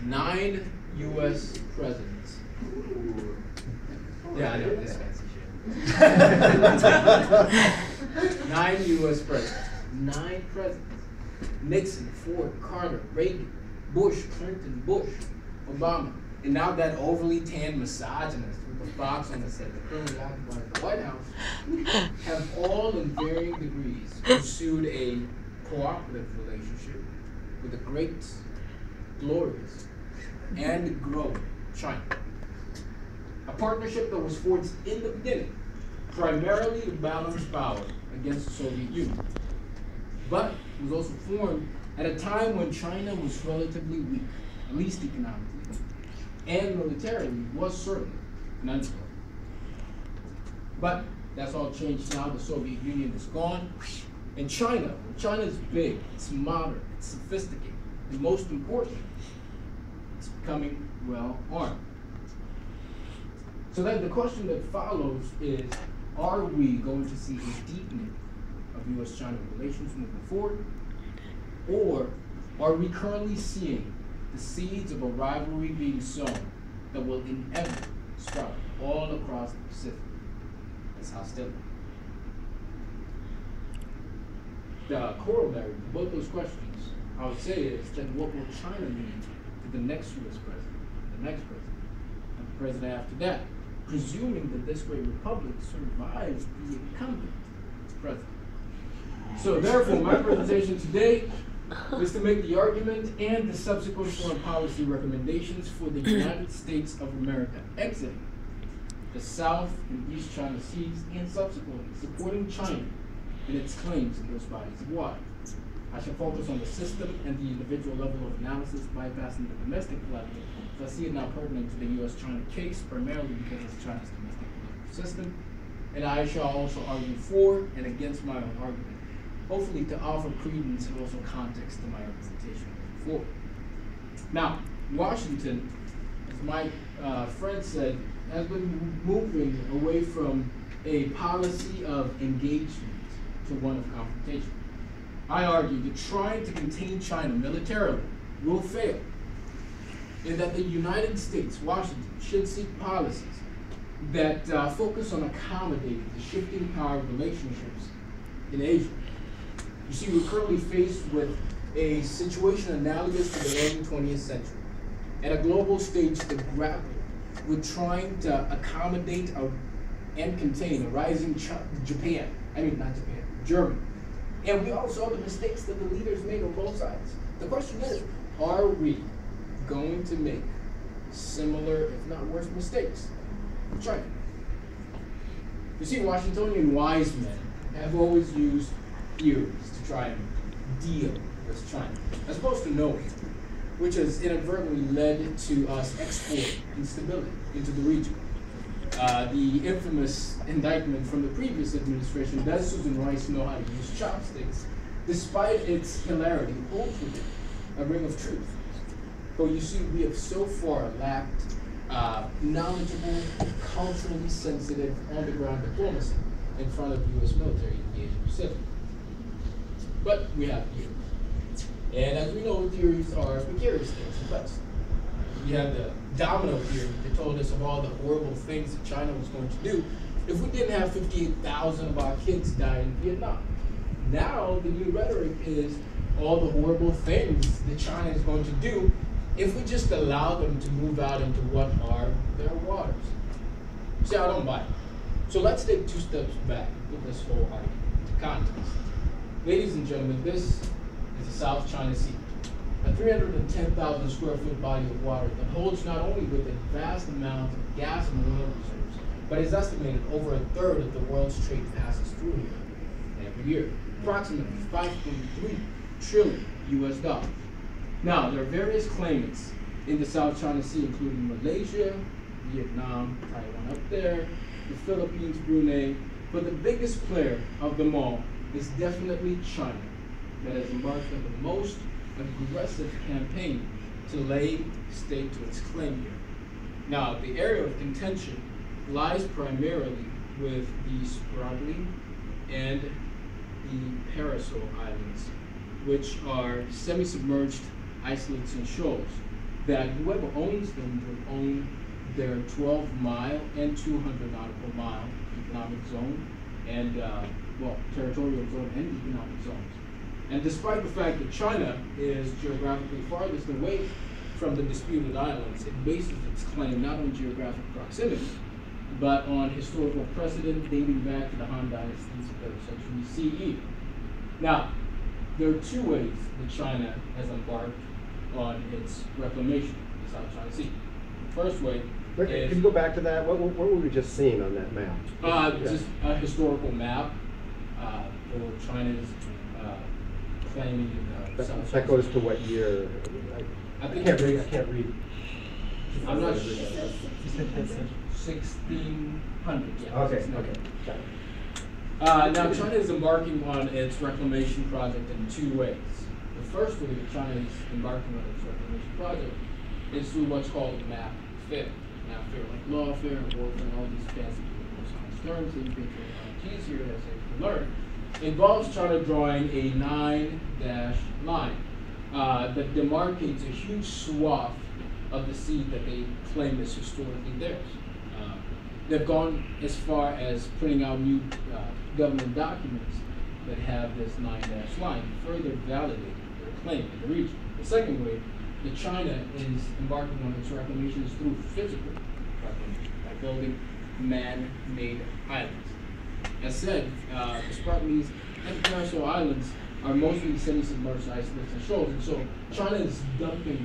9 U.S. presidents. Yeah, I know, this fancy shit. 9 U.S. presidents. 9 presidents. Nixon, Ford, Carter, Reagan, Bush, Clinton, Bush, Obama. And now that overly tanned misogynist with the fox on his head, the currently occupied the White House, have all in varying degrees pursued a cooperative relationship with the great, glorious, and growing China. A partnership that was forged in the beginning, primarily to balance power against the Soviet Union, but was also formed at a time when China was relatively weak, at least economically, and militarily was certainly an underdog. But that's all changed now. The Soviet Union is gone. And China is big, it's modern, it's sophisticated, and most important, it's becoming well armed. So then the question that follows is, are we going to see a deepening of U.S.-China relations moving forward? Or are we currently seeing the seeds of a rivalry being sown that will inevitably sprout all across the Pacific as hostility? The corollary to both those questions, I would say, is that what will China mean to the next U.S. president, the next president, and the president after that, presuming that this great republic survives the incumbent president. So therefore, my presentation today is to make the argument and the subsequent foreign policy recommendations for the United States of America exiting the South and East China Seas and subsequently supporting China in its claims in those bodies of water. I shall focus on the system and the individual level of analysis, bypassing the domestic level, as I see it now pertinent to the U.S.-China case, primarily because it's China's domestic political system. And I shall also argue for and against my own argument, hopefully to offer credence and also context to my representation moving forward. Now, Washington, as my friend said, has been moving away from a policy of engagement to one of confrontation. I argue that trying to contain China militarily will fail, and that the United States, Washington, should seek policies that focus on accommodating the shifting power relationships in Asia. You see, we're currently faced with a situation analogous to the early 20th century, at a global stage to grapple with trying to accommodate and contain a rising Germany. And we all saw the mistakes that the leaders made on both sides. The question is, are we going to make similar, if not worse, mistakes with China? You see, Washingtonian wise men have always used theories to try and deal with China, as opposed to knowing, which has inadvertently led to us exporting instability into the region. The infamous indictment from the previous administration, does Susan Rice know how to use chopsticks? Despite its hilarity, holds with it a ring of truth. But you see, we have so far lacked knowledgeable, culturally sensitive, on-the-ground diplomacy in front of the U.S. military in the Asia Pacific. But we have theories. And as we know, theories are precarious things at best. We have the domino theory that told us of all the horrible things that China was going to do if we didn't have 58,000 of our kids die in Vietnam. Now, the new rhetoric is all the horrible things that China is going to do if we just allow them to move out into what are their waters. See, I don't buy it. So let's take 2 steps back and put this whole argument into context. Ladies and gentlemen, this is the South China Sea, a 310,000 square foot body of water that holds not only with a vast amount of gas and oil reserves, but is estimated over a third of the world's trade passes through here every year, approximately 5.3 trillion US dollars. Now, there are various claimants in the South China Sea, including Malaysia, Vietnam, Taiwan up there, the Philippines, Brunei, but the biggest player of them all is definitely China, that has embarked on the most aggressive campaign to lay stake to its claim here. Now, the area of contention lies primarily with the Spratly and the Parasol Islands, which are semi-submerged islets and shoals that whoever owns them would own their 12-mile and 200 nautical mile economic zone and, territorial zone and economic zones. And despite the fact that China is geographically farthest away from the disputed islands, it bases its claim not on geographic proximity, but on historical precedent dating back to the Han Dynasty's 3rd century CE. Now, there are two ways that China has embarked on its reclamation of the South China Sea. The first way is... Can you go back to that? What were we just seeing on that map? Just a historical map for China's claiming in South China Sea. That goes to what year? I can't read. I'm not sure. 1600. Yeah. Okay. Now, China is embarking on its reclamation project in two ways. The first way that China is embarking on its reclamation project is through what's called map fair. Map fair, like lawfare and warfare, and all these fancy political science terms that you can tease here as they learn, involves China drawing a 9-dash line that demarcates a huge swath of the sea that they claim is historically theirs. They've gone as far as printing out new government documents that have this 9-dash line, further validating their claim in the region. The second way that China is embarking on its reclamation is through physical reclamation, by building man-made islands. As said, the Spartanese and Curacao Islands are mostly semi-submerged isolates and shoals, and so China is dumping